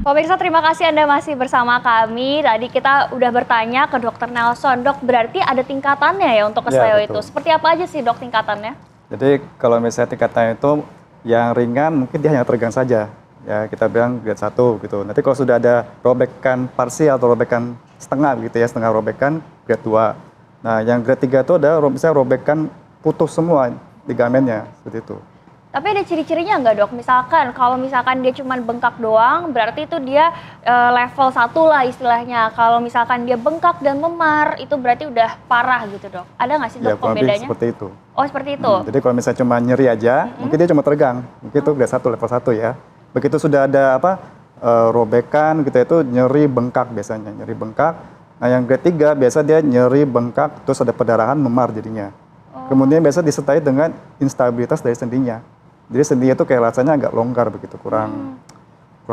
Pemirsa, terima kasih Anda masih bersama kami. Tadi kita udah bertanya ke Dokter Nelson. Dok, berarti ada tingkatannya ya untuk kesleo itu? Seperti apa aja sih dok tingkatannya? Jadi kalau misalnya tingkatannya itu yang ringan mungkin dia hanya teregang saja. Ya kita bilang grade 1 gitu. Nanti kalau sudah ada robekan parsial atau robekan setengah gitu ya, setengah robekan grade 2. Nah yang grade 3 itu ada misalnya robekan putus semua ligamennya seperti itu. Tapi ada ciri-cirinya nggak dok? Misalkan kalau misalkan dia cuma bengkak doang, berarti itu dia level 1 lah istilahnya. Kalau misalkan dia bengkak dan memar, itu berarti udah parah gitu dok. Ada nggak sih dok pembedanya? Seperti itu. Oh seperti itu? Jadi kalau misalnya cuma nyeri aja, mungkin dia cuma teregang. Mungkin itu grade 1, level 1 ya. Begitu sudah ada robekan gitu itu nyeri bengkak biasanya, nyeri bengkak. Nah yang grade 3 biasa dia nyeri bengkak, terus ada perdarahan memar jadinya. Kemudian biasa disertai dengan instabilitas dari sendinya. Jadi sendinya itu kayak rasanya agak longgar begitu, kurang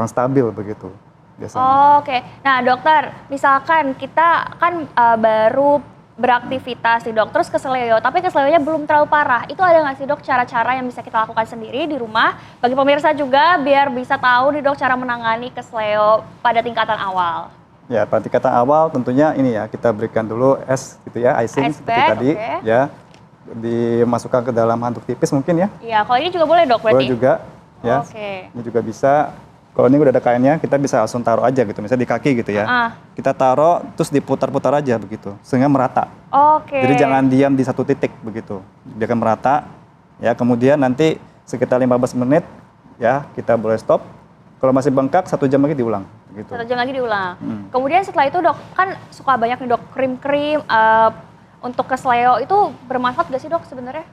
stabil begitu biasanya. Oh, oke. Nah dokter, misalkan kita kan baru beraktivitas nih dok, terus kesleo, tapi kesleonya belum terlalu parah. Itu ada nggak sih dok cara-cara yang bisa kita lakukan sendiri di rumah? Bagi pemirsa juga biar bisa tahu nih dok cara menangani kesleo pada tingkatan awal. Ya, pada tingkatan awal tentunya ini ya, kita berikan dulu es gitu ya, icing seperti tadi ya. Dimasukkan ke dalam handuk tipis mungkin ya. Iya, kalau ini juga boleh dok berarti? Boleh juga ya. Ini juga bisa. Kalau ini udah ada kainnya, kita bisa langsung taruh aja gitu, misalnya di kaki gitu ya. Kita taruh terus diputar-putar aja begitu, sehingga merata. Jadi jangan diam di satu titik begitu. Dia akan merata. Ya, kemudian nanti sekitar 15 menit ya, kita boleh stop. Kalau masih bengkak 1 jam lagi diulang gitu. 1 jam lagi diulang. Kemudian setelah itu dok, kan suka banyak nih dok krim-krim untuk kesleo itu bermanfaat gak sih dok sebenarnya?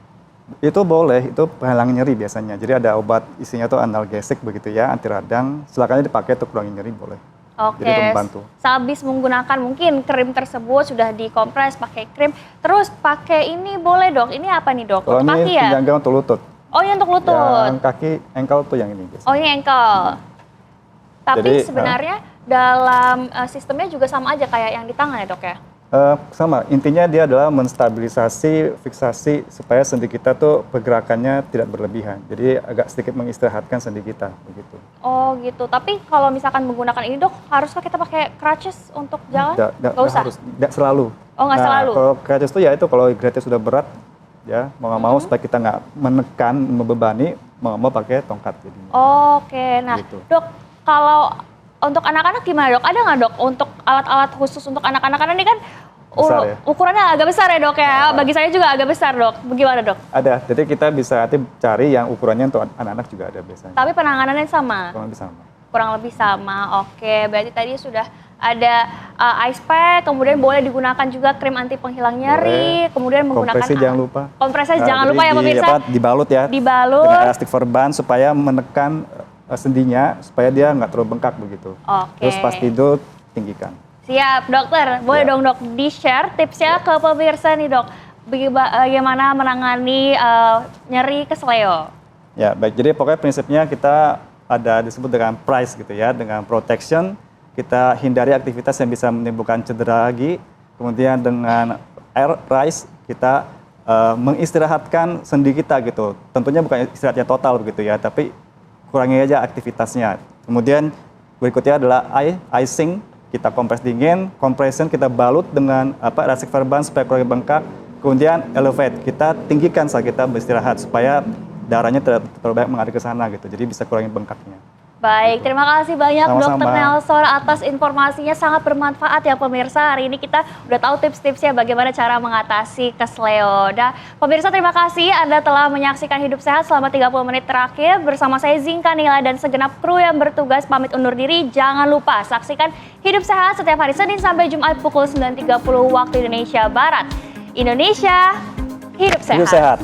Itu boleh, itu penghilang nyeri biasanya. Jadi ada obat isinya tuh analgesik begitu ya, anti radang. Silakan dipakai untuk kurangi nyeri boleh. Oke. Jadi itu membantu. Sehabis menggunakan mungkin krim tersebut sudah dikompres pakai krim, terus pakai ini boleh dok. Ini apa nih dok? Kalau untuk ini kaki ya? penjangkau untuk lutut. Oh ini untuk lutut. Yang kaki, ankle tuh yang ini. Biasanya. Oh ini ankle. Tapi jadi, sebenarnya dalam sistemnya juga sama aja kayak yang di tangan ya dok ya? Sama, intinya dia adalah menstabilisasi, fiksasi supaya sendi kita tuh pergerakannya tidak berlebihan. Jadi agak sedikit mengistirahatkan sendi kita begitu. Oh gitu, tapi kalau misalkan menggunakan ini dok, haruskah kita pakai crutches untuk jalan? Nggak usah? Tidak selalu. Oh nggak selalu? Kalau crutches tuh ya itu kalau grade sudah berat, ya mau nggak mau supaya kita nggak menekan, membebani, mau pakai tongkat jadinya. Oke, nah gitu. Dok, kalau untuk anak-anak gimana dok? Ada nggak dok untuk alat-alat khusus untuk anak-anak? Karena ini kan besar, ya? Ukurannya agak besar ya dok ya. Bagi saya juga agak besar dok. Bagaimana dok? Ada, jadi kita bisa cari yang ukurannya untuk anak-anak juga ada biasanya. Tapi penanganannya sama? Kurang lebih sama. Kurang lebih sama, oke. Berarti tadi sudah ada ice pack, kemudian boleh digunakan juga krim anti penghilang nyeri, kemudian menggunakan kompresi jangan lupa. Kompresi jangan lupa ya pemirsa. Dibalut ya. Dibalut. Dengan elastik verban supaya menekan sendinya supaya dia nggak terlalu bengkak begitu. Terus pas tidur tinggikan. Siap dokter, boleh dong dok di-share tipsnya ke pemirsa nih dok. Bagaimana menangani nyeri kesleo? Ya baik, jadi pokoknya prinsipnya kita ada disebut dengan price gitu ya, dengan protection. Kita hindari aktivitas yang bisa menimbulkan cedera lagi. Kemudian dengan air rise kita mengistirahatkan sendi kita gitu. Tentunya bukan istirahatnya total begitu ya, tapi kurangi aja aktivitasnya. Kemudian berikutnya adalah icing, kita kompres dingin, compression kita balut dengan elastik verban supaya kurangi bengkak. Kemudian elevate, kita tinggikan saat kita beristirahat supaya darahnya tidak terlalu banyak mengalir ke sana gitu. Jadi bisa kurangi bengkaknya. Baik, terima kasih banyak Dokter Nelson atas informasinya, sangat bermanfaat ya pemirsa. Hari ini kita udah tahu tips-tipsnya bagaimana cara mengatasi kesleo. Dan pemirsa terima kasih Anda telah menyaksikan Hidup Sehat selama 30 menit terakhir. Bersama saya Zinka Nila dan segenap kru yang bertugas pamit undur diri. Jangan lupa saksikan Hidup Sehat setiap hari Senin sampai Jumat pukul 9.30 waktu Indonesia Barat. Indonesia, hidup sehat. Hidup sehat.